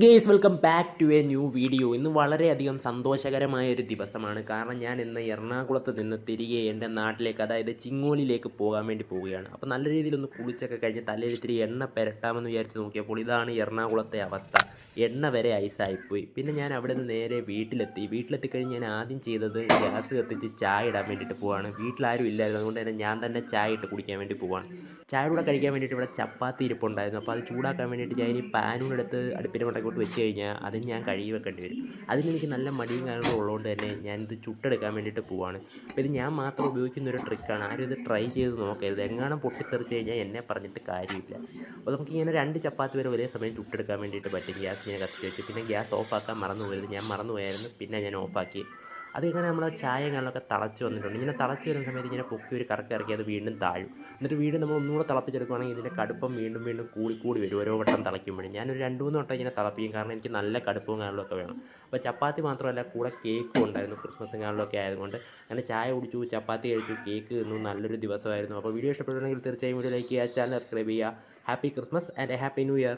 Guys welcome back to a new video. ഇന്ന് വളരെയധികം സന്തോഷകരമായ ഒരു ദിവസമാണ്. കാരണം ഞാൻ ഇന്ന് എറണാകുളത്ത് നിന്ന് തിരികെ എൻ്റെ നാട്ടിലേക്ക്, അതായത് ചിങ്ങോലിലേക്ക് പോകാൻ വേണ്ടി പോവുകയാണ്. അപ്പോൾ നല്ല രീതിയിലൊന്ന് കുളിച്ചൊക്കെ കഴിഞ്ഞ് തലയിൽ ഇത്തിരി എണ്ണ പുരട്ടാമെന്ന് വിചാരിച്ച് നോക്കിയപ്പോൾ ഇതാണ് എറണാകുളത്തെ അവസ്ഥ. എണ്ണ വരെ ഐസായിപ്പോയി. പിന്നെ ഞാൻ അവിടെ നിന്ന് നേരെ വീട്ടിലെത്തിക്കഴിഞ്ഞ് ഞാൻ ആദ്യം ചെയ്തത് ഗ്യാസ് കത്തിച്ച് ചായ ഇടാൻ വേണ്ടിയിട്ട് പോവാണ്. വീട്ടിലാരും ഇല്ലായിരുന്നു, അതുകൊണ്ട് തന്നെ ഞാൻ തന്നെ ചായ ഇട്ട് കുടിക്കാൻ വേണ്ടി പോവാണ്. ചായ കൂടെ കഴിക്കാൻ വേണ്ടിയിട്ട് ഇവിടെ ചപ്പാത്തി ഇരിപ്പുണ്ടായിരുന്നു. അപ്പോൾ അത് ചൂടാക്കാൻ വേണ്ടിയിട്ട് ഞാൻ ഈ പാനൂടെ എടുത്ത് അടുപ്പിൻ്റെ മണ്ടക്കോട്ട് വെച്ച് കഴിഞ്ഞാൽ അത് ഞാൻ കഴുകി വെക്കേണ്ടി വരും. അതിനെനിക്ക് നല്ല മടിയും കാര്യങ്ങളും ഉള്ളതുകൊണ്ട് തന്നെ ഞാനിത് ചുട്ടെടുക്കാൻ വേണ്ടിയിട്ട് പോവാണ്. അപ്പോൾ ഇത് ഞാൻ മാത്രം ഉപയോഗിക്കുന്ന ഒരു ട്രിക്കാണ്. ആരും ഇത് ട്രൈ ചെയ്ത് നോക്കരുത്. എങ്ങാനും പൊട്ടിത്തെറിച്ച് കഴിഞ്ഞാൽ എന്നെ പറഞ്ഞിട്ട് കാര്യമില്ല. അപ്പോൾ നമുക്കിങ്ങനെ 2 ചപ്പാത്തി വരെ ഒരേ സമയം ചുട്ടെടുക്കാൻ വേണ്ടിയിട്ട് പറ്റും. ഗ്യാസ് ഇങ്ങനെ കത്തിച്ച് വെച്ച് പിന്നെ ഗ്യാസ് ഓഫാക്കാൻ മറന്നു പോകരുത്. ഞാൻ മറന്നു പോയായിരുന്നു, പിന്നെ ഞാൻ ഓഫാക്കി. അതിങ്ങനെ നമ്മൾ ചായയും കാര്യങ്ങളൊക്കെ തിളച്ച് വന്നിട്ടുണ്ട്. ഇങ്ങനെ തിളച്ച് വരുന്ന സമയത്ത് ഇങ്ങനെ പൊക്കി ഒരു കറക്കി ഇറക്കി അത് വീണ്ടും താഴും. എന്നിട്ട് വീണ്ടും നമ്മൾ ഒന്നുകൂടെ തിളപ്പിച്ചെടുക്കുകയാണെങ്കിൽ ഇതിൻ്റെ കടുപ്പം വീണ്ടും വീണ്ടും കൂടി വരും ഓരോ വട്ടം തിളയ്ക്കുമ്പോഴും. ഞാനൊരു 2-3 വട്ടം ഇങ്ങനെ തിളപ്പിക്കും, കാരണം എനിക്ക് നല്ല കടുപ്പവും കാര്യങ്ങളൊക്കെ വേണം. അപ്പോൾ ചപ്പാത്തി മാത്രമല്ല, കൂടെ കേക്കും ഉണ്ടായിരുന്നു. ക്രിസ്മസും കാര്യങ്ങളൊക്കെ ആയതുകൊണ്ട് അങ്ങനെ ചായ കുടിച്ചു, ചപ്പാത്തി കഴിച്ചു, കേക്ക് തിന്നു. നല്ലൊരു ദിവസമായിരുന്നു. അപ്പോൾ വീഡിയോ ഇഷ്ടപ്പെട്ടുണ്ടെങ്കിൽ തീർച്ചയായും വീഡിയോ ലൈക്ക് ചെയ്യുക, ചാനൽ സബ്സ്ക്രൈബ് ചെയ്യുക. Happy Christmas and A happy new year.